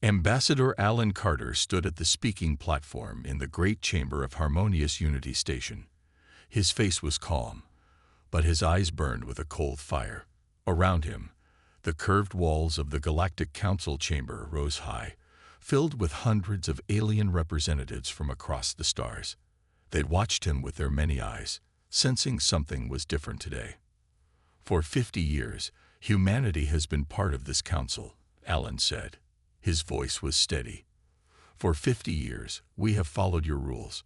Ambassador Alan Carter stood at the speaking platform in the great chamber of Harmonious Unity Station. His face was calm, but his eyes burned with a cold fire. Around him, the curved walls of the Galactic Council chamber rose high, filled with hundreds of alien representatives from across the stars. They'd watched him with their many eyes, sensing something was different today. For 50 years, humanity has been part of this council, Alan said. His voice was steady. For 50 years, we have followed your rules.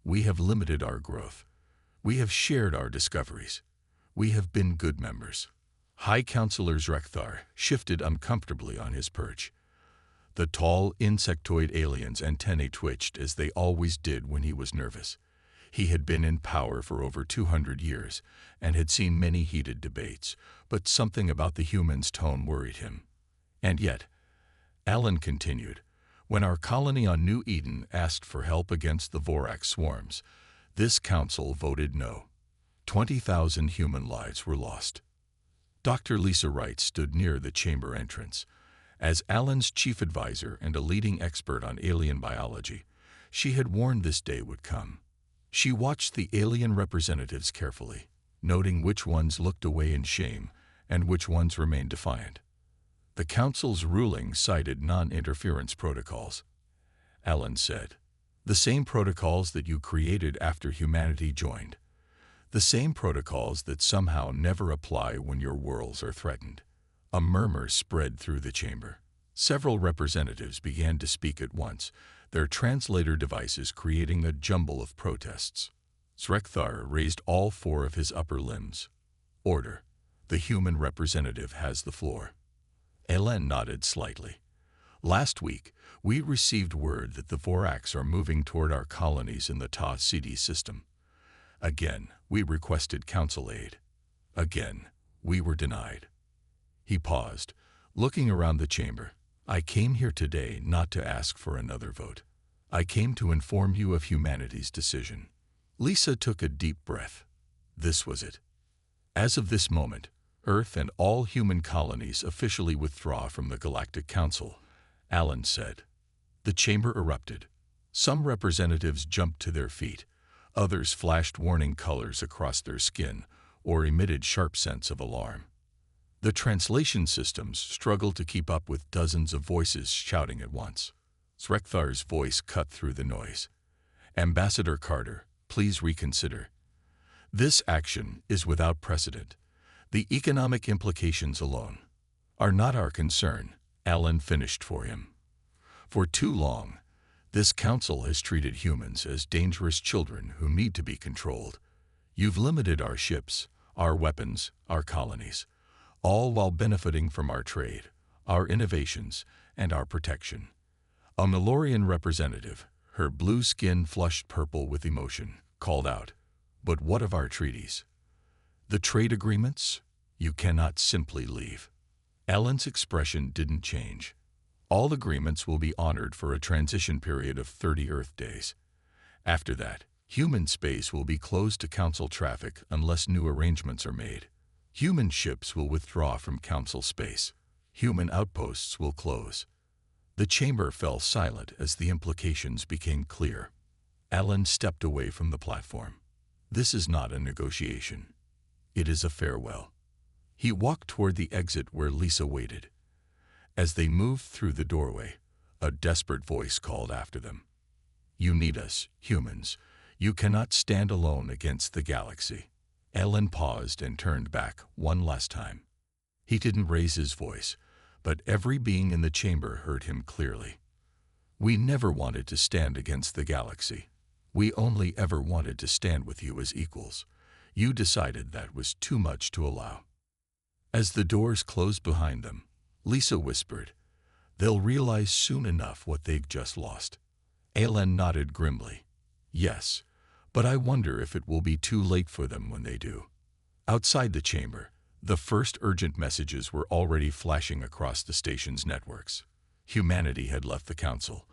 We have limited our growth. We have shared our discoveries. We have been good members. High Counselor Zrekthar shifted uncomfortably on his perch. The tall, insectoid alien's antennae twitched as they always did when he was nervous. He had been in power for over 200 years and had seen many heated debates, but something about the human's tone worried him. And yet, Alan continued, when our colony on New Eden asked for help against the Vorax swarms, this council voted no. 20,000 human lives were lost. Dr. Lisa Wright stood near the chamber entrance. As Alan's chief advisor and a leading expert on alien biology, she had warned this day would come. She watched the alien representatives carefully, noting which ones looked away in shame and which ones remained defiant. The Council's ruling cited non-interference protocols. Alan said, the same protocols that you created after humanity joined. The same protocols that somehow never apply when your worlds are threatened. A murmur spread through the chamber. Several representatives began to speak at once, their translator devices creating a jumble of protests. Zrekthar raised all 4 of his upper limbs. Order. The human representative has the floor. Alan nodded slightly. Last week, we received word that the Vorax are moving toward our colonies in the Ta-CD system. Again, we requested council aid. Again, we were denied. He paused, looking around the chamber. I came here today not to ask for another vote. I came to inform you of humanity's decision. Lisa took a deep breath. This was it. As of this moment, Earth and all human colonies officially withdraw from the Galactic Council, Alan said. The chamber erupted. Some representatives jumped to their feet. Others flashed warning colors across their skin or emitted sharp scents of alarm. The translation systems struggled to keep up with dozens of voices shouting at once. Zrekthar's voice cut through the noise. Ambassador Carter, please reconsider. This action is without precedent. The economic implications alone are not our concern, Alan finished for him. For too long, this council has treated humans as dangerous children who need to be controlled. You've limited our ships, our weapons, our colonies, all while benefiting from our trade, our innovations, and our protection. A Malorian representative, her blue skin flushed purple with emotion, called out, "But what of our treaties? The trade agreements? You cannot simply leave." Alan's expression didn't change. All agreements will be honored for a transition period of 30 Earth days. After that, human space will be closed to Council traffic unless new arrangements are made. Human ships will withdraw from Council space. Human outposts will close. The chamber fell silent as the implications became clear. Alan stepped away from the platform. This is not a negotiation. It is a farewell. He walked toward the exit where Lisa waited. As they moved through the doorway, a desperate voice called after them. You need us, humans. You cannot stand alone against the galaxy. Alan paused and turned back one last time. He didn't raise his voice, but every being in the chamber heard him clearly. We never wanted to stand against the galaxy. We only ever wanted to stand with you as equals. You decided that was too much to allow. As the doors closed behind them, Lisa whispered, "They'll realize soon enough what they've just lost." Alan nodded grimly. "Yes, but I wonder if it will be too late for them when they do." Outside the chamber, the first urgent messages were already flashing across the station's networks. Humanity had left the Council,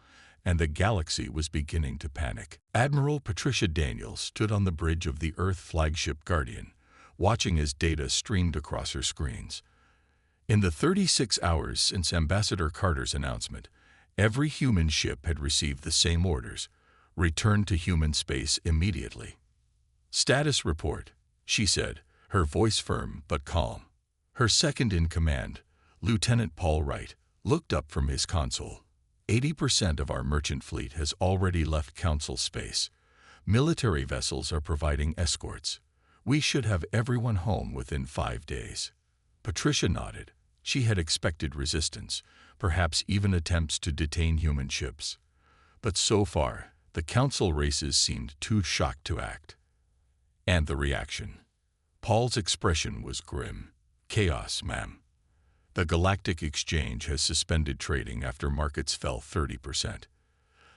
and the galaxy was beginning to panic. Admiral Patricia Daniels stood on the bridge of the Earth flagship Guardian, watching as data streamed across her screens. In the 36 hours since Ambassador Carter's announcement, Every human ship had received the same orders: return to human space immediately. "Status report," she said, her voice firm but calm. Her second-in-command, Lieutenant Paul Wright, looked up from his console. 80% of our merchant fleet has already left Council space. Military vessels are providing escorts. We should have everyone home within 5 days. Patricia nodded. She had expected resistance, perhaps even attempts to detain human ships. But so far, the Council races seemed too shocked to act. And the reaction. Paul's expression was grim. "Chaos, ma'am. The Galactic Exchange has suspended trading after markets fell 30%.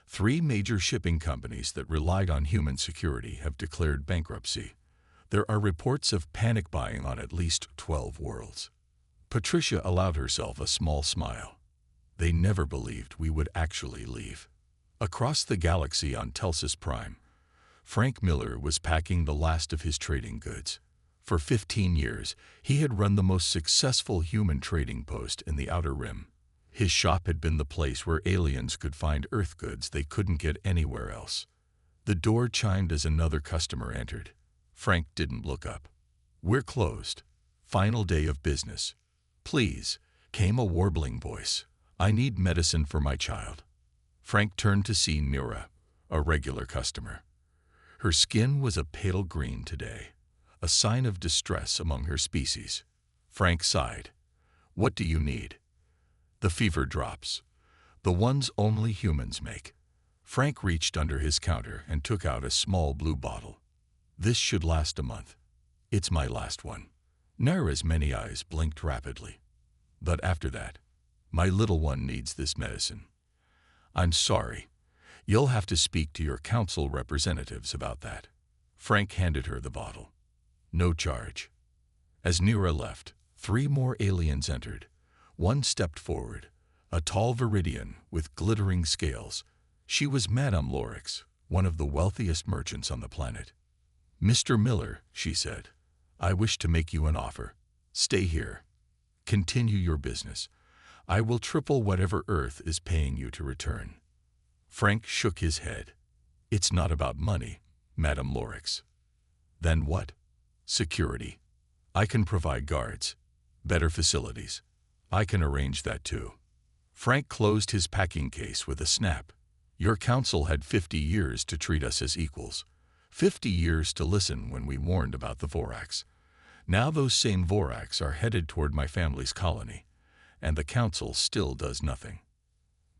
3 major shipping companies that relied on human security have declared bankruptcy. There are reports of panic buying on at least 12 worlds." Patricia allowed herself a small smile. They never believed we would actually leave. Across the galaxy on Telsis Prime, Frank Miller was packing the last of his trading goods. For 15 years, he had run the most successful human trading post in the Outer Rim. His shop had been the place where aliens could find Earth goods they couldn't get anywhere else. The door chimed as another customer entered. Frank didn't look up. "We're closed. Final day of business." "Please," came a warbling voice. "I need medicine for my child." Frank turned to see Nira, a regular customer. Her skin was a pale green today, a sign of distress among her species. Frank sighed. "What do you need?" "The fever drops. The ones only humans make." Frank reached under his counter and took out a small blue bottle. "This should last a month. It's my last one." Nara's many eyes blinked rapidly. "But after that, my little one needs this medicine." "I'm sorry. You'll have to speak to your council representatives about that." Frank handed her the bottle. "No charge." As Nira left, 3 more aliens entered. One stepped forward, a tall Viridian with glittering scales. She was Madame Lorix, one of the wealthiest merchants on the planet. "Mr. Miller," she said, "I wish to make you an offer. Stay here. Continue your business. I will triple whatever Earth is paying you to return." Frank shook his head. "It's not about money, Madame Lorix." "Then what?" "Security. I can provide guards. Better facilities. I can arrange that too." Frank closed his packing case with a snap. "Your council had 50 years to treat us as equals. 50 years to listen when we warned about the Vorax. Now those same Vorax are headed toward my family's colony, and the council still does nothing."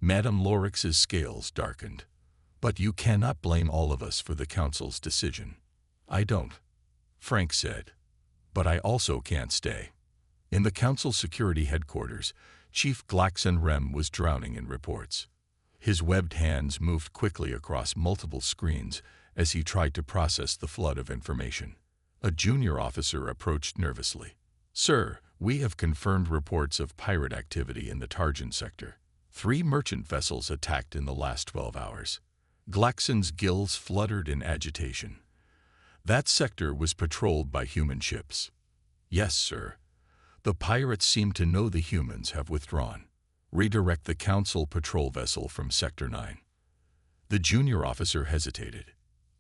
Madame Lorix's scales darkened. "But you cannot blame all of us for the council's decision." "I don't," Frank said. "But I also can't stay." In the council security headquarters, Chief Glaxon Rem was drowning in reports. His webbed hands moved quickly across multiple screens as he tried to process the flood of information. A junior officer approached nervously. "Sir, we have confirmed reports of pirate activity in the Tarjan sector. 3 merchant vessels attacked in the last 12 hours. Glaxon's gills fluttered in agitation. "That sector was patrolled by human ships." "Yes, sir. The pirates seem to know the humans have withdrawn. Redirect the Council patrol vessel from Sector 9. The junior officer hesitated.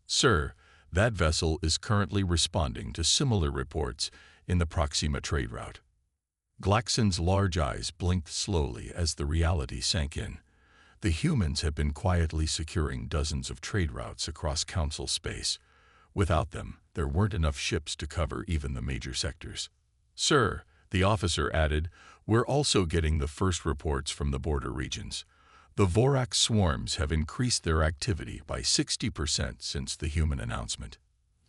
"Sir, that vessel is currently responding to similar reports in the Proxima trade route." Glaxon's large eyes blinked slowly as the reality sank in. The humans have been quietly securing dozens of trade routes across Council space. Without them, there weren't enough ships to cover even the major sectors. "Sir," the officer added, "we're also getting the first reports from the border regions. The Vorax swarms have increased their activity by 60% since the human announcement."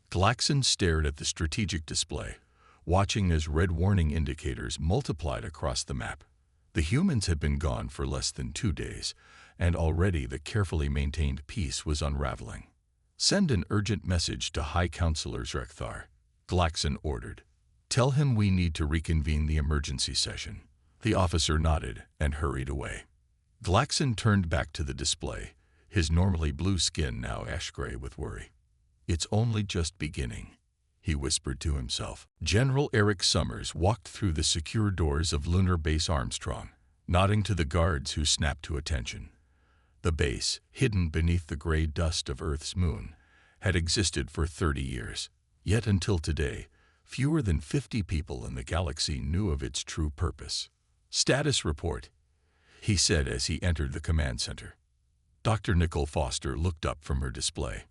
Glaxon stared at the strategic display, watching as red warning indicators multiplied across the map. The humans had been gone for less than 2 days, and already the carefully maintained peace was unraveling. "Send an urgent message to High Counselor Zrekthar," Glaxon ordered. "Tell him we need to reconvene the emergency session." The officer nodded and hurried away. Glaxon turned back to the display, his normally blue skin now ash-gray with worry. "It's only just beginning," he whispered to himself. General Eric Summers walked through the secure doors of Lunar Base Armstrong, nodding to the guards who snapped to attention. The base, hidden beneath the gray dust of Earth's moon, had existed for 30 years. Yet until today, fewer than 50 people in the galaxy knew of its true purpose. "Status report," he said as he entered the command center. Dr. Nicole Foster looked up from her display.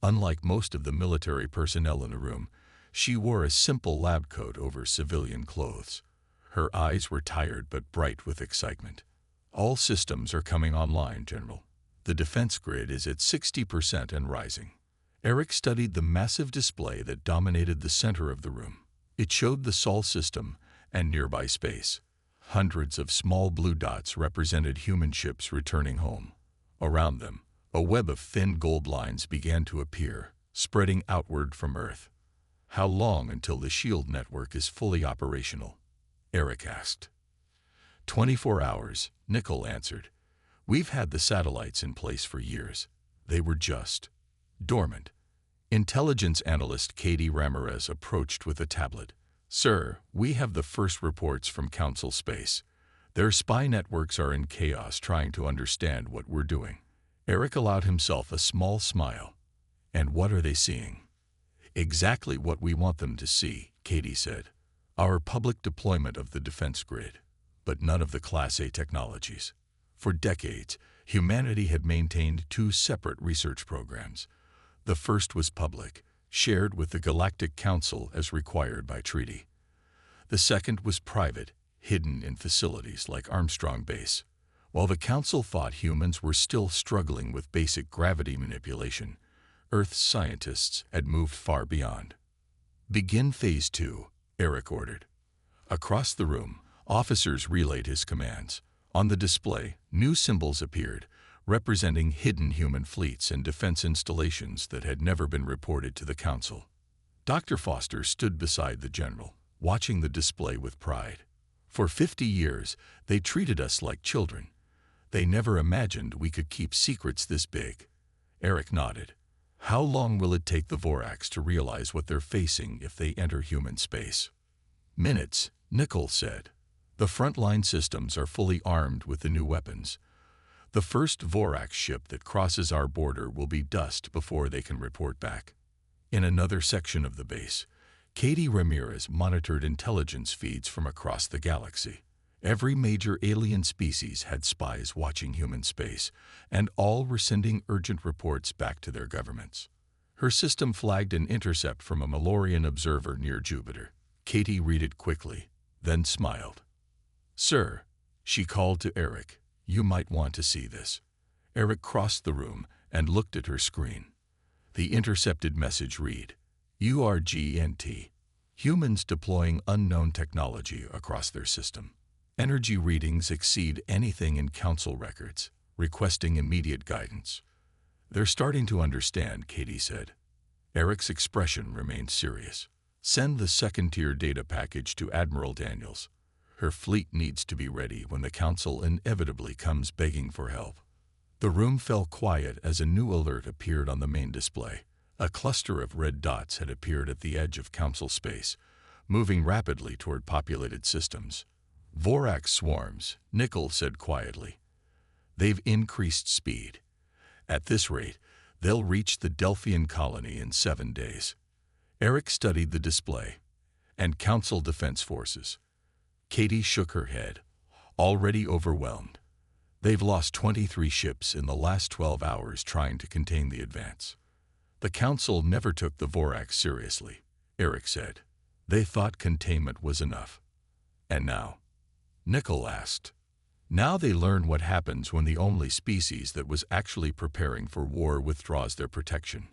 Unlike most of the military personnel in the room, she wore a simple lab coat over civilian clothes. Her eyes were tired but bright with excitement. "All systems are coming online, General. The defense grid is at 60% and rising." Eric studied the massive display that dominated the center of the room. It showed the Sol system and nearby space. Hundreds of small blue dots represented human ships returning home. Around them, a web of thin gold lines began to appear, spreading outward from Earth. "How long until the shield network is fully operational?" Eric asked. 24 hours, Nicole answered. "We've had the satellites in place for years. They were just dormant." Intelligence analyst Katie Ramirez approached with a tablet. "Sir, we have the first reports from Council Space. Their spy networks are in chaos trying to understand what we're doing." Eric allowed himself a small smile. "And what are they seeing?" "Exactly what we want them to see," Katie said. "Our public deployment of the defense grid, but none of the Class A technologies. For decades, humanity had maintained two separate research programs. The first was public, shared with the Galactic Council as required by treaty. The second was private, hidden in facilities like Armstrong Base. While the Council thought humans were still struggling with basic gravity manipulation, Earth's scientists had moved far beyond. "Begin Phase 2, Eric ordered. Across the room, officers relayed his commands. On the display, new symbols appeared, representing hidden human fleets and defense installations that had never been reported to the Council. Dr. Foster stood beside the general, watching the display with pride. "For 50 years, they treated us like children. They never imagined we could keep secrets this big." Eric nodded. "How long will it take the Vorax to realize what they're facing if they enter human space?" "Minutes," Nicole said. "The frontline systems are fully armed with the new weapons. The first Vorax ship that crosses our border will be dust before they can report back." In another section of the base, Katie Ramirez monitored intelligence feeds from across the galaxy. Every major alien species had spies watching human space, and all were sending urgent reports back to their governments. Her system flagged an intercept from a Malorian observer near Jupiter. Katie read it quickly, then smiled. "Sir," she called to Eric, "you might want to see this." Eric crossed the room and looked at her screen. The intercepted message read, "URGNT, humans deploying unknown technology across their system. Energy readings exceed anything in Council records, requesting immediate guidance." "They're starting to understand," Katie said. Eric's expression remained serious. "Send the second-tier data package to Admiral Daniels. Her fleet needs to be ready when the Council inevitably comes begging for help." The room fell quiet as a new alert appeared on the main display. A cluster of red dots had appeared at the edge of Council space, moving rapidly toward populated systems. "Vorax swarms," Nicole said quietly. "They've increased speed. At this rate, they'll reach the Delphian colony in 7 days." Eric studied the display. "And Council defense forces?" Katie shook her head, already overwhelmed. "They've lost 23 ships in the last 12 hours trying to contain the advance." "The Council never took the Vorax seriously," Eric said. "They thought containment was enough." "And now?" Nicole asked. "Now they learn what happens when the only species that was actually preparing for war withdraws their protection."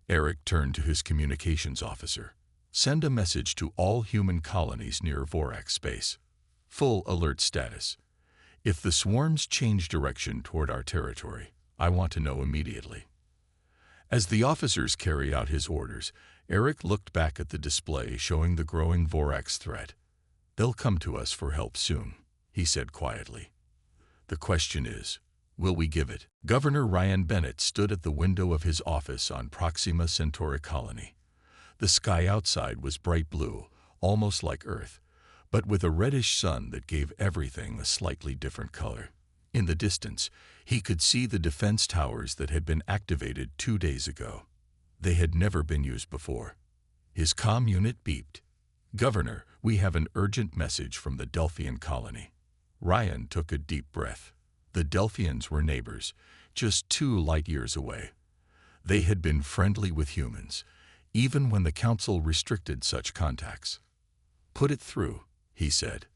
Eric turned to his communications officer. "Send a message to all human colonies near Vorax space. Full alert status. If the swarms change direction toward our territory, I want to know immediately." As the officers carried out his orders, Eric looked back at the display showing the growing Vorax threat. "They'll come to us for help soon," he said quietly. "The question is, will we give it?" Governor Ryan Bennett stood at the window of his office on Proxima Centauri colony. The sky outside was bright blue, almost like Earth, but with a reddish sun that gave everything a slightly different color. In the distance, he could see the defense towers that had been activated 2 days ago. They had never been used before. His comm unit beeped. "Governor, we have an urgent message from the Delphian colony." Ryan took a deep breath. The Delphians were neighbors, just 2 light years away. They had been friendly with humans, even when the Council restricted such contacts. "Put it through," he said.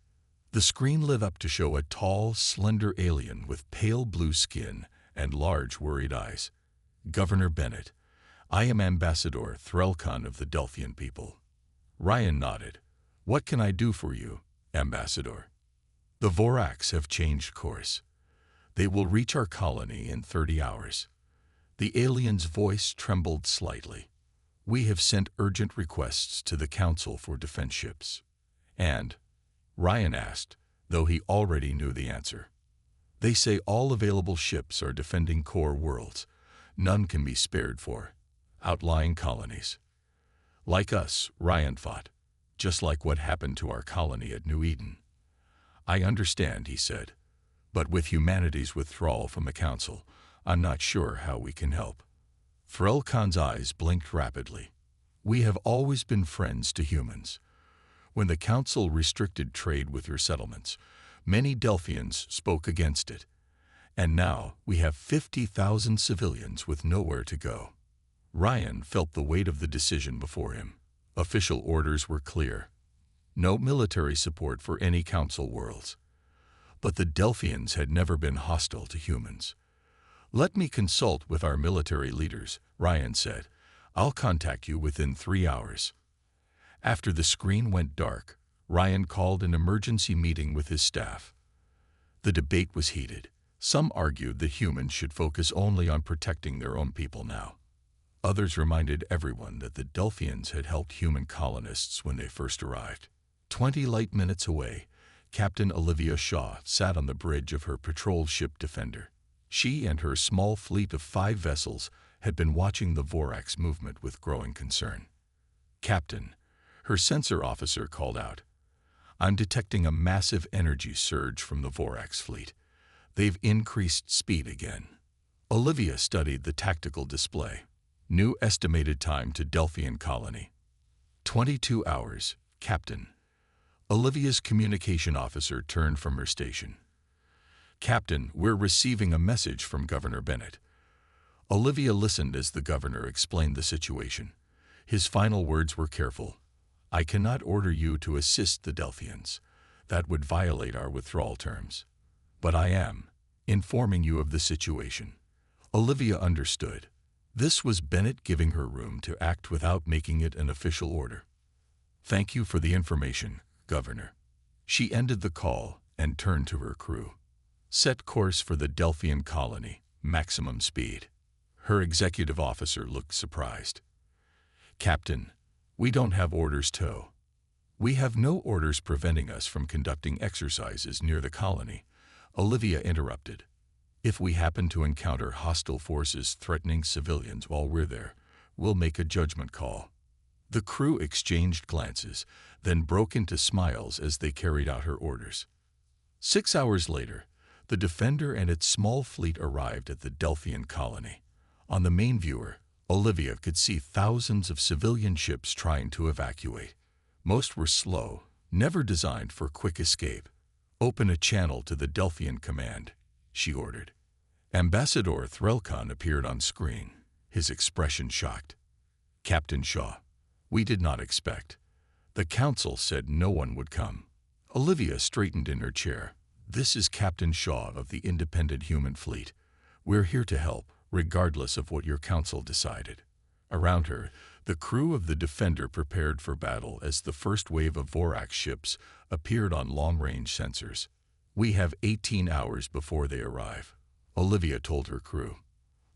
The screen lit up to show a tall, slender alien with pale blue skin and large, worried eyes. "Governor Bennett, I am Ambassador Threlkon of the Delphian people." Ryan nodded. "What can I do for you, Ambassador?" "The Vorax have changed course. They will reach our colony in 30 hours. The alien's voice trembled slightly. "We have sent urgent requests to the Council for defense ships." "And?" Ryan asked, though he already knew the answer. "They say all available ships are defending core worlds. None can be spared for outlying colonies. Like us," Ryan thought, "just like what happened to our colony at New Eden." "I understand," he said, "but with humanity's withdrawal from the Council, I'm not sure how we can help." Threlkon's eyes blinked rapidly. "We have always been friends to humans. When the Council restricted trade with your settlements, many Delphians spoke against it. And now we have 50,000 civilians with nowhere to go." Ryan felt the weight of the decision before him. Official orders were clear. No military support for any Council worlds. But the Delphians had never been hostile to humans. "Let me consult with our military leaders," Ryan said. "I'll contact you within 3 hours." After the screen went dark, Ryan called an emergency meeting with his staff. The debate was heated. Some argued that humans should focus only on protecting their own people now. Others reminded everyone that the Delphians had helped human colonists when they first arrived. 20 light minutes away, Captain Olivia Shaw sat on the bridge of her patrol ship Defender. She and her small fleet of 5 vessels had been watching the Vorax movement with growing concern. "Captain," her sensor officer called out, "I'm detecting a massive energy surge from the Vorax fleet. They've increased speed again." Olivia studied the tactical display. "New estimated time to Delphian colony. 22 hours, Captain." Olivia's communication officer turned from her station. "Captain, we're receiving a message from Governor Bennett." Olivia listened as the governor explained the situation. His final words were careful. "I cannot order you to assist the Delphians. That would violate our withdrawal terms. But I am informing you of the situation." Olivia understood. This was Bennett giving her room to act without making it an official order. "Thank you for the information, Governor." She ended the call and turned to her crew. "Set course for the Delphian colony, maximum speed." Her executive officer looked surprised. "Captain, we don't have orders to." "We have no orders preventing us from conducting exercises near the colony," Olivia interrupted. "If we happen to encounter hostile forces threatening civilians while we're there, we'll make a judgment call." The crew exchanged glances, then broke into smiles as they carried out her orders. 6 hours later, the Defender and its small fleet arrived at the Delphian colony. On the main viewer, Olivia could see thousands of civilian ships trying to evacuate. Most were slow, never designed for quick escape. "Open a channel to the Delphian command," she ordered. Ambassador Threlkon appeared on screen, his expression shocked. "Captain Shaw, we did not expect. The Council said no one would come." Olivia straightened in her chair. "This is Captain Shaw of the Independent Human Fleet. We're here to help, regardless of what your Council decided." Around her, the crew of the Defender prepared for battle as the first wave of Vorax ships appeared on long-range sensors. "We have 18 hours before they arrive," Olivia told her crew.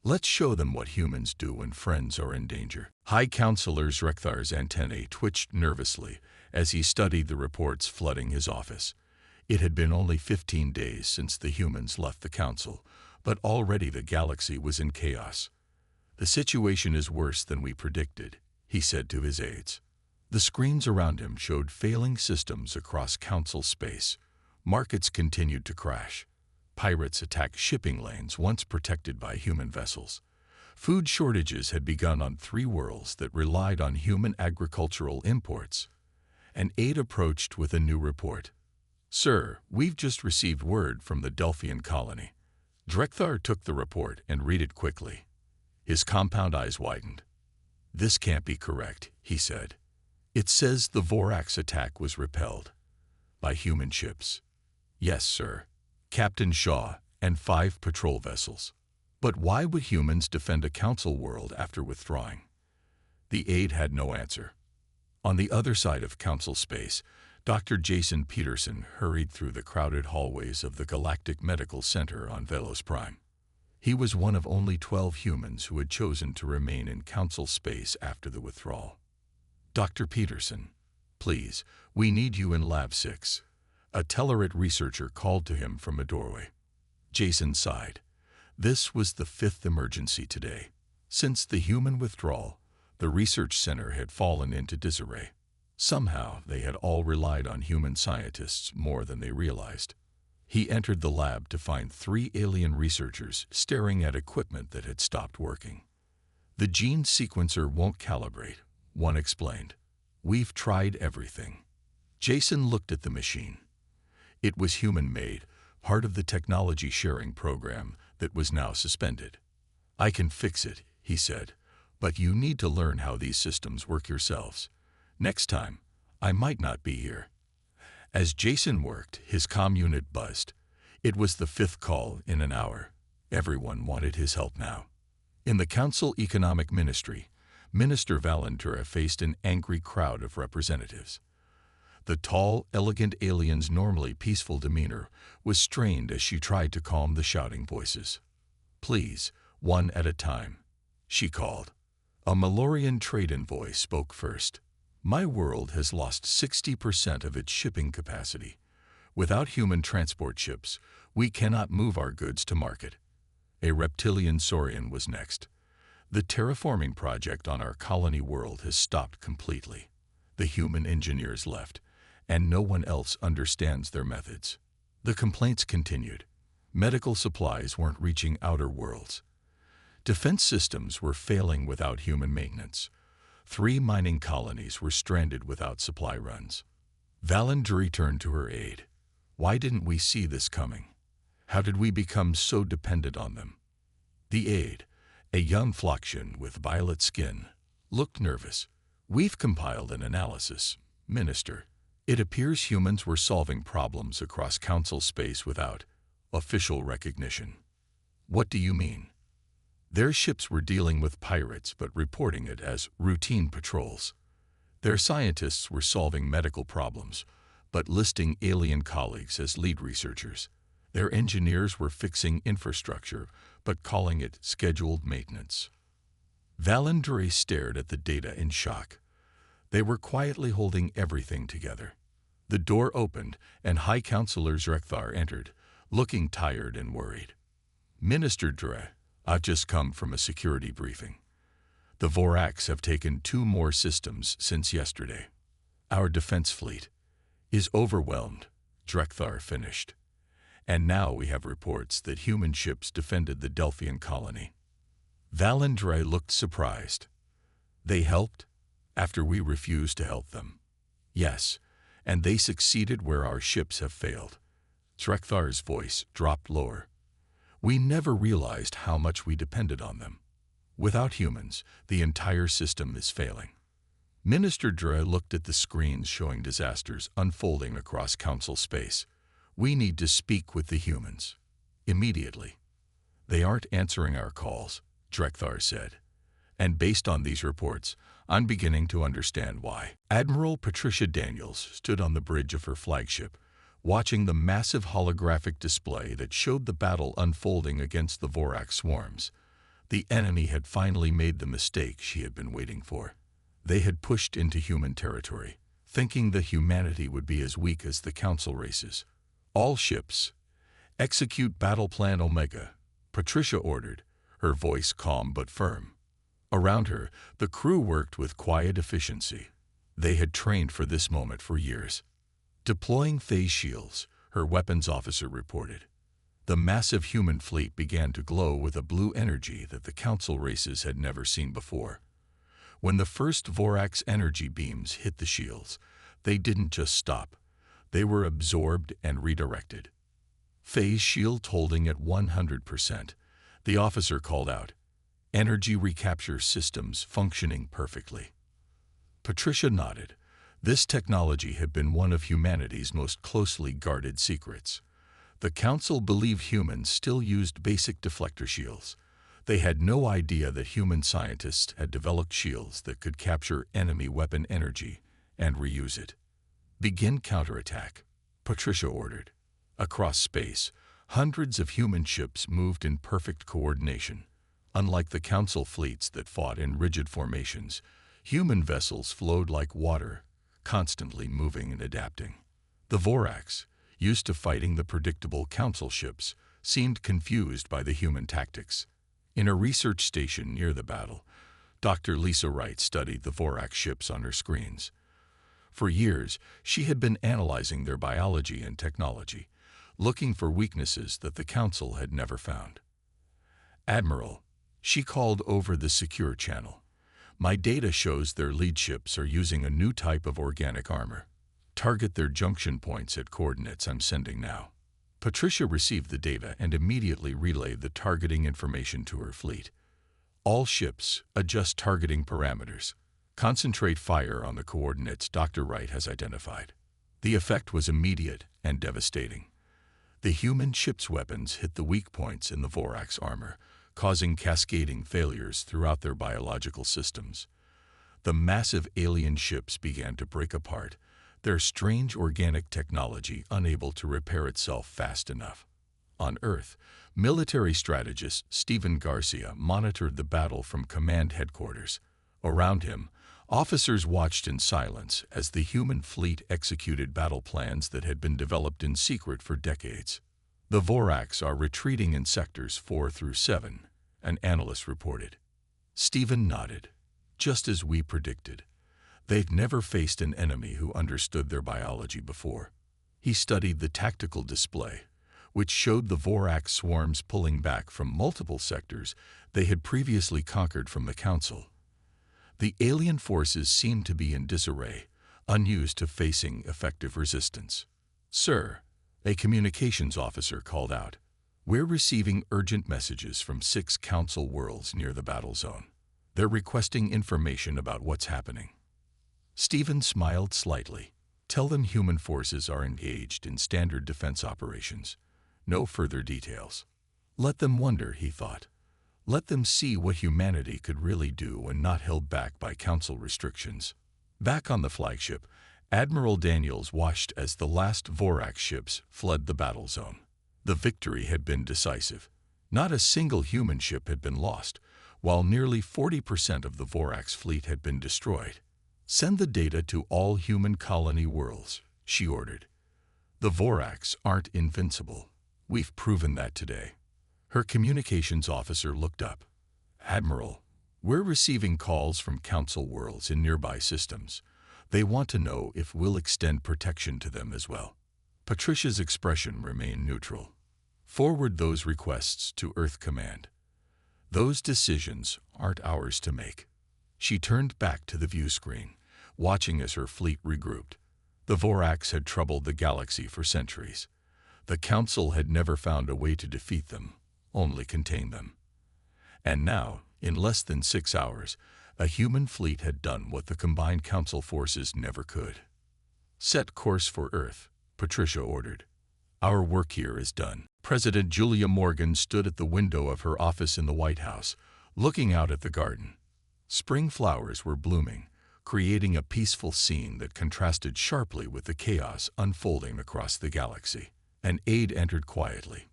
"Let's show them what humans do when friends are in danger." High Counselor Zrekthar's antennae twitched nervously as he studied the reports flooding his office. It had been only 15 days since the humans left the Council, but already the galaxy was in chaos. "The situation is worse than we predicted," he said to his aides. The screens around him showed failing systems across Council space. Markets continued to crash. Pirates attacked shipping lanes once protected by human vessels. Food shortages had begun on 3 worlds that relied on human agricultural imports. An aide approached with a new report. "Sir, we've just received word from the Delphian colony." Drekthar took the report and read it quickly. His compound eyes widened. "This can't be correct," he said. "It says the Vorax attack was repelled by human ships." "Yes, sir. Captain Shaw and 5 patrol vessels." "But why would humans defend a council world after withdrawing?" The aide had no answer. On the other side of council space, Dr. Jason Peterson hurried through the crowded hallways of the Galactic Medical Center on Velos Prime. He was one of only 12 humans who had chosen to remain in council space after the withdrawal. "Dr. Peterson, please, we need you in Lab 6. A Tellerate researcher called to him from a doorway. Jason sighed. This was the 5th emergency today. Since the human withdrawal, the research center had fallen into disarray. Somehow, they had all relied on human scientists more than they realized. He entered the lab to find 3 alien researchers staring at equipment that had stopped working. "The gene sequencer won't calibrate," one explained. "We've tried everything." Jason looked at the machine. It was human-made, part of the technology sharing program that was now suspended. "I can fix it," he said, "but you need to learn how these systems work yourselves. Next time, I might not be here." As Jason worked, his comm unit buzzed. It was the 5th call in an hour. Everyone wanted his help now. In the Council Economic Ministry, Minister Valentura faced an angry crowd of representatives. The tall, elegant alien's normally peaceful demeanor was strained as she tried to calm the shouting voices. "Please, one at a time," she called. A Malorian trade envoy spoke first. "My world has lost 60% of its shipping capacity. Without human transport ships, we cannot move our goods to market." A reptilian saurian was next. "The terraforming project on our colony world has stopped completely. The human engineers left, and no one else understands their methods." The complaints continued. Medical supplies weren't reaching outer worlds. Defense systems were failing without human maintenance. 3 mining colonies were stranded without supply runs. Valandri turned to her aide. "Why didn't we see this coming? How did we become so dependent on them?" The aide, a young Phloxian with violet skin, looked nervous. "We've compiled an analysis, Minister. It appears humans were solving problems across council space without official recognition." "What do you mean?" "Their ships were dealing with pirates but reporting it as routine patrols. Their scientists were solving medical problems, but listing alien colleagues as lead researchers. Their engineers were fixing infrastructure, but calling it scheduled maintenance." Valandre stared at the data in shock. They were quietly holding everything together. The door opened, and High Counselor Zrekthar entered, looking tired and worried. "Minister Dre, I've just come from a security briefing. The Vorax have taken 2 more systems since yesterday. Our defense fleet is overwhelmed," Drekthar finished. "And now we have reports that human ships defended the Delphian colony." Valandre looked surprised. "They helped? After we refused to help them?" "Yes, and they succeeded where our ships have failed." Drekthar's voice dropped lower. "We never realized how much we depended on them. Without humans, the entire system is failing." Minister Dre looked at the screens showing disasters unfolding across council space. "We need to speak with the humans. Immediately." "They aren't answering our calls," Drekthar said. "And based on these reports, I'm beginning to understand why." Admiral Patricia Daniels stood on the bridge of her flagship, watching the massive holographic display that showed the battle unfolding against the Vorax swarms. The enemy had finally made the mistake she had been waiting for. They had pushed into human territory, thinking that humanity would be as weak as the council races. "All ships, execute Battle Plan Omega," Patricia ordered, her voice calm but firm. Around her, the crew worked with quiet efficiency. They had trained for this moment for years. "Deploying phase shields," her weapons officer reported. The massive human fleet began to glow with a blue energy that the Council races had never seen before. When the first Vorax energy beams hit the shields, they didn't just stop. They were absorbed and redirected. Phase shield holding at 100%, the officer called out. Energy recapture systems functioning perfectly. Patricia nodded. This technology had been one of humanity's most closely guarded secrets. The Council believed humans still used basic deflector shields. They had no idea that human scientists had developed shields that could capture enemy weapon energy and reuse it. Begin counterattack, Patricia ordered. Across space, hundreds of human ships moved in perfect coordination. Unlike the Council fleets that fought in rigid formations, human vessels flowed like water, constantly moving and adapting. The Vorax, used to fighting the predictable Council ships, seemed confused by the human tactics. In a research station near the battle, Dr. Lisa Wright studied the Vorax ships on her screens. For years, she had been analyzing their biology and technology, looking for weaknesses that the Council had never found. Admiral, she called over the secure channel. My data shows their lead ships are using a new type of organic armor. Target their junction points at coordinates I'm sending now. Patricia received the data and immediately relayed the targeting information to her fleet. All ships adjust targeting parameters. Concentrate fire on the coordinates Dr. Wright has identified. The effect was immediate and devastating. The human ship's weapons hit the weak points in the Vorax armor, causing cascading failures throughout their biological systems. The massive alien ships began to break apart, their strange organic technology unable to repair itself fast enough. On Earth, military strategist Stephen Garcia monitored the battle from command headquarters. Around him, officers watched in silence as the human fleet executed battle plans that had been developed in secret for decades. The Vorax are retreating in sectors 4 through 7, an analyst reported. Stephen nodded. Just as we predicted. They'd never faced an enemy who understood their biology before. He studied the tactical display, which showed the Vorax swarms pulling back from multiple sectors they had previously conquered from the Council. The alien forces seemed to be in disarray, unused to facing effective resistance. Sir, a communications officer called out. We're receiving urgent messages from 6 Council worlds near the battle zone. They're requesting information about what's happening. Stephen smiled slightly. Tell them human forces are engaged in standard defense operations. No further details. Let them wonder, he thought. Let them see what humanity could really do when not held back by Council restrictions. Back on the flagship, Admiral Daniels watched as the last Vorax ships fled the battle zone. The victory had been decisive. Not a single human ship had been lost, while nearly 40% of the Vorax fleet had been destroyed. Send the data to all human colony worlds, she ordered. The Vorax aren't invincible. We've proven that today. Her communications officer looked up. Admiral, we're receiving calls from Council worlds in nearby systems. They want to know if we'll extend protection to them as well. Patricia's expression remained neutral. Forward those requests to Earth Command. Those decisions aren't ours to make. She turned back to the view screen, watching as her fleet regrouped. The Vorax had troubled the galaxy for centuries. The Council had never found a way to defeat them, only contain them. And now, in less than 6 hours, a human fleet had done what the combined Council forces never could. Set course for Earth, Patricia ordered. Our work here is done. President Julia Morgan stood at the window of her office in the White House, looking out at the garden. Spring flowers were blooming, creating a peaceful scene that contrasted sharply with the chaos unfolding across the galaxy. An aide entered quietly.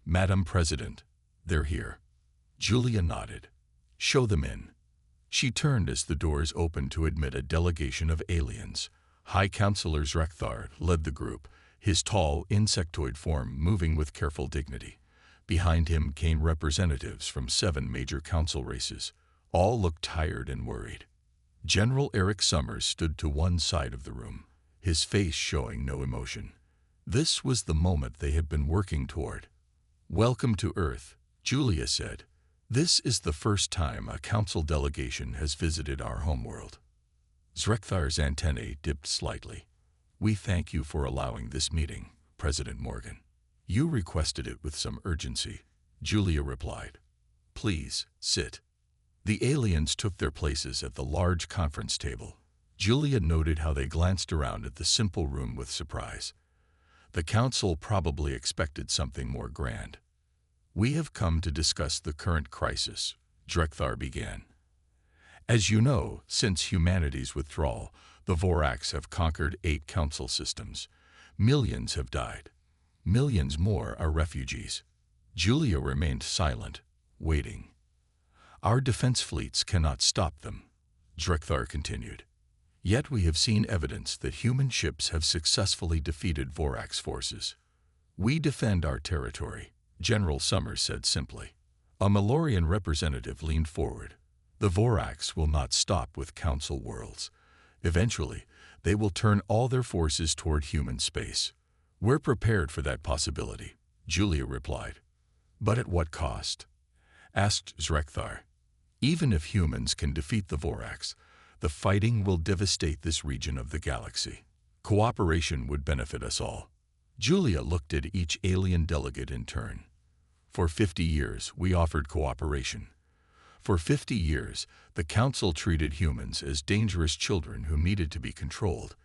Madam President, they're here. Julia nodded. Show them in. She turned as the doors opened to admit a delegation of aliens. High Counselor Zrekthar led the group, his tall, insectoid form moving with careful dignity. Behind him came representatives from 7 major council races. All looked tired and worried. General Eric Summers stood to one side of the room, his face showing no emotion. This was the moment they had been working toward. "Welcome to Earth," Julia said. "This is the first time a council delegation has visited our homeworld." Zrekthar's antennae dipped slightly. "We thank you for allowing this meeting, President Morgan." "You requested it with some urgency," Julia replied. "Please, sit." The aliens took their places at the large conference table. Julia noted how they glanced around at the simple room with surprise. The council probably expected something more grand. "We have come to discuss the current crisis," Drekthar began. "As you know, since humanity's withdrawal, the Vorax have conquered 8 council systems. Millions have died. Millions more are refugees." Julia remained silent, waiting. "Our defense fleets cannot stop them," Drekthar continued. "Yet we have seen evidence that human ships have successfully defeated Vorax forces." "We defend our territory," General Summers said simply. A Malorian representative leaned forward. "The Vorax will not stop with council worlds. Eventually, they will turn all their forces toward human space." "We're prepared for that possibility," Julia replied. "But at what cost?" asked Zrekthar. "Even if humans can defeat the Vorax, the fighting will devastate this region of the galaxy. Cooperation would benefit us all." Julia looked at each alien delegate in turn. "For 50 years, we offered cooperation. For 50 years, the Council treated humans as dangerous children who needed to be controlled.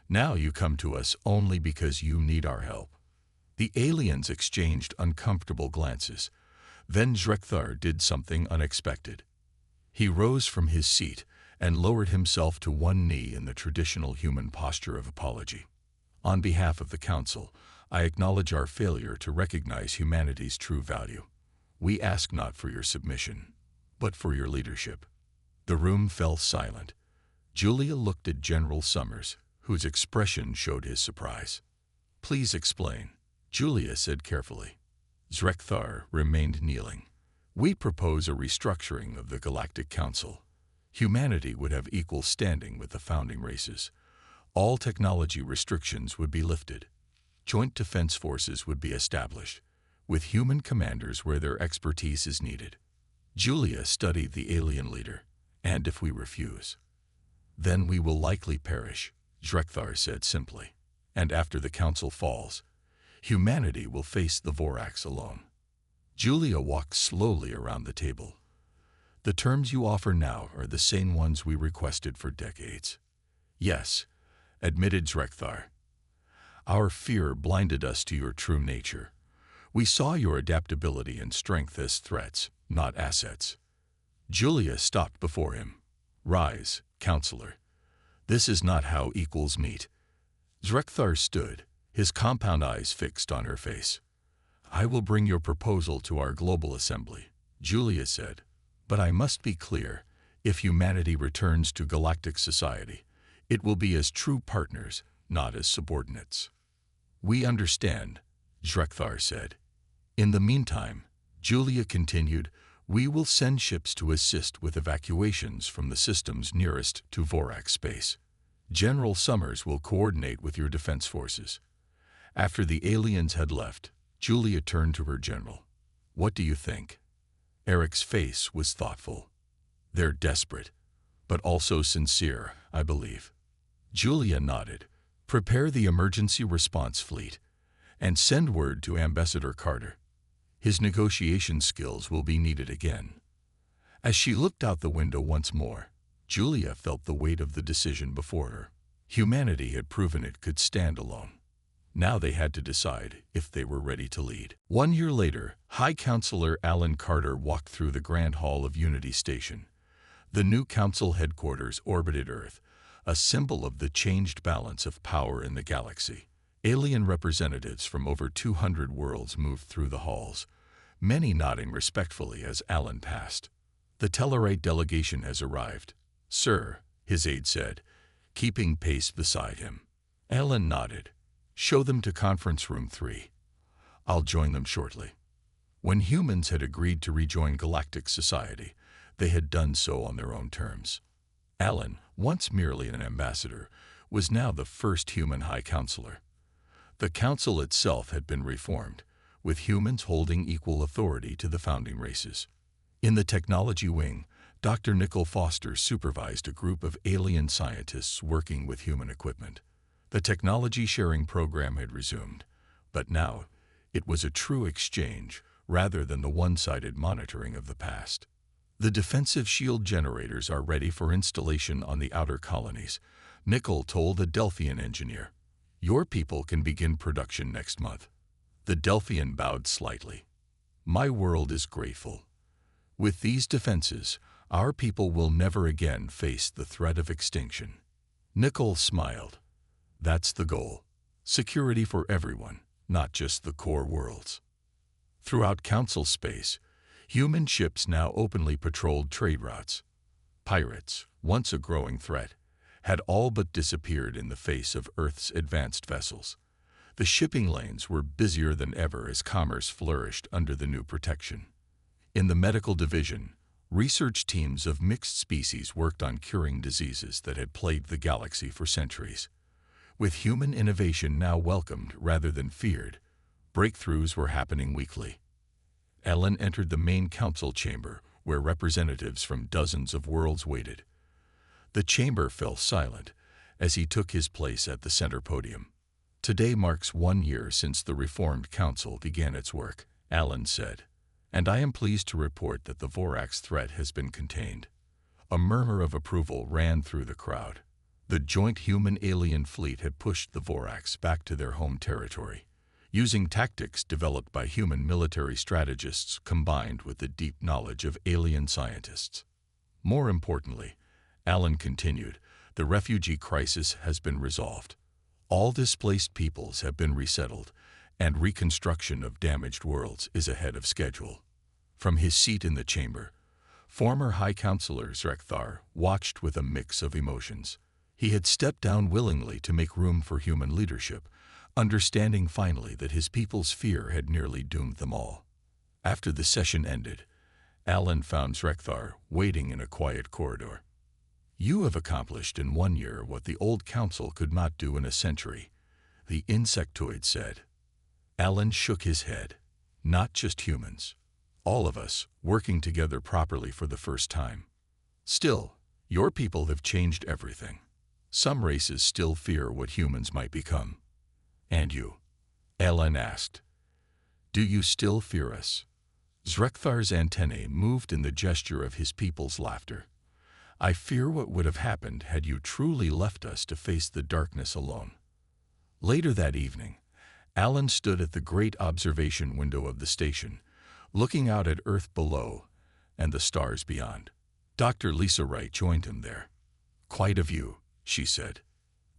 Now you come to us only because you need our help." The aliens exchanged uncomfortable glances. Then Zrekthar did something unexpected. He rose from his seat and lowered himself to one knee in the traditional human posture of apology. "On behalf of the Council, I acknowledge our failure to recognize humanity's true value. We ask not for your submission, but for your leadership." The room fell silent. Julia looked at General Summers, whose expression showed his surprise. "Please explain," Julia said carefully. Zrekthar remained kneeling. "We propose a restructuring of the Galactic Council. Humanity would have equal standing with the founding races. All technology restrictions would be lifted. Joint defense forces would be established, with human commanders where their expertise is needed." Julia studied the alien leader. "And if we refuse?" "Then we will likely perish," Zrekthar said simply. "And after the Council falls, humanity will face the Vorax alone." Julia walked slowly around the table. "The terms you offer now are the same ones we requested for decades." "Yes," admitted Zrekthar. "Our fear blinded us to your true nature. We saw your adaptability and strength as threats, not assets." Julia stopped before him. "Rise, Counselor. This is not how equals meet." Zrekthar stood, his compound eyes fixed on her face. "I will bring your proposal to our global assembly," Julia said. "But I must be clear, if humanity returns to galactic society, it will be as true partners, not as subordinates." "We understand," Zrekthar said. "In the meantime," Julia continued, "we will send ships to assist with evacuations from the systems nearest to Vorax space. General Summers will coordinate with your defense forces." After the aliens had left, Julia turned to her general. "What do you think?" Eric's face was thoughtful. "They're desperate, but also sincere, I believe." Julia nodded. "Prepare the emergency response fleet and send word to Ambassador Carter. His negotiation skills will be needed again." As she looked out the window once more, Julia felt the weight of the decision before her. Humanity had proven it could stand alone. Now they had to decide if they were ready to lead. 1 year later, High Counselor Alan Carter walked through the Grand Hall of Unity Station. The new council headquarters orbited Earth, a symbol of the changed balance of power in the galaxy. Alien representatives from over 200 worlds moved through the halls, many nodding respectfully as Alan passed. "The Tellarite delegation has arrived, sir," his aide said, keeping pace beside him. Alan nodded. "Show them to Conference Room 3. I'll join them shortly." When humans had agreed to rejoin galactic society, they had done so on their own terms. Alan, once merely an ambassador, was now the first human High Counselor. The Council itself had been reformed, with humans holding equal authority to the founding races. In the technology wing, Dr. Nicole Foster supervised a group of alien scientists working with human equipment. The technology sharing program had resumed, but now it was a true exchange rather than the one-sided monitoring of the past. The defensive shield generators are ready for installation on the outer colonies, Nicole told the Delphian engineer. Your people can begin production next month. The Delphian bowed slightly. My world is grateful. With these defenses, our people will never again face the threat of extinction. Nicole smiled. That's the goal. Security for everyone, not just the core worlds. Throughout Council space, human ships now openly patrolled trade routes. Pirates, once a growing threat, had all but disappeared in the face of Earth's advanced vessels. The shipping lanes were busier than ever as commerce flourished under the new protection. In the medical division, research teams of mixed species worked on curing diseases that had plagued the galaxy for centuries. With human innovation now welcomed rather than feared, breakthroughs were happening weekly. Ellen entered the main council chamber, where representatives from dozens of worlds waited. The chamber fell silent as he took his place at the center podium. Today marks 1 year since the reformed council began its work, Ellen said, and I am pleased to report that the Vorax threat has been contained. A murmur of approval ran through the crowd. The joint human-alien fleet had pushed the Vorax back to their home territory, using tactics developed by human military strategists combined with the deep knowledge of alien scientists. More importantly, Allen continued, the refugee crisis has been resolved. All displaced peoples have been resettled, and reconstruction of damaged worlds is ahead of schedule. From his seat in the chamber, former High Counselor Zrekthar watched with a mix of emotions. He had stepped down willingly to make room for human leadership, understanding finally that his people's fear had nearly doomed them all. After the session ended, Allen found Zrekthar waiting in a quiet corridor. You have accomplished in 1 year what the old council could not do in a century, the insectoid said. Allen shook his head. Not just humans. All of us, working together properly for the first time. Still, your people have changed everything. Some races still fear what humans might become. And you? Allen asked. Do you still fear us? Zrekthar's antennae moved in the gesture of his people's laughter. I fear what would have happened had you truly left us to face the darkness alone. Later that evening, Allen stood at the great observation window of the station, looking out at Earth below and the stars beyond. Dr. Lisa Wright joined him there. Quite a view, she said.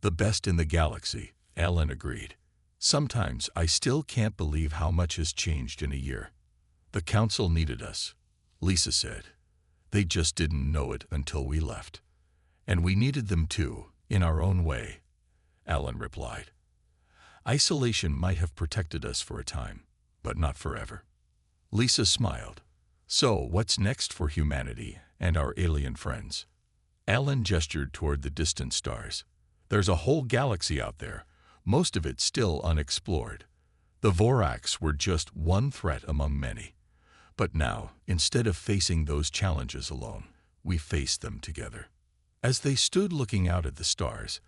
The best in the galaxy, Allen agreed. Sometimes I still can't believe how much has changed in a year. The council needed us, Lisa said. They just didn't know it until we left. And we needed them too, in our own way, Allen replied. Isolation might have protected us for a time, but not forever. Lisa smiled. So, what's next for humanity and our alien friends? Allen gestured toward the distant stars. There's a whole galaxy out there, most of it still unexplored. The Vorax were just one threat among many. But now, instead of facing those challenges alone, we face them together. As they stood looking out at the stars,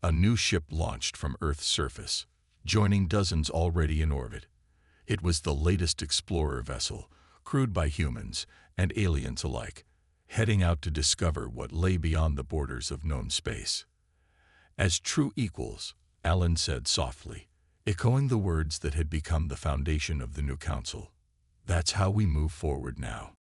a new ship launched from Earth's surface, joining dozens already in orbit. It was the latest explorer vessel, crewed by humans and aliens alike, heading out to discover what lay beyond the borders of known space. As true equals, Allen said softly, echoing the words that had become the foundation of the new council. That's how we move forward now.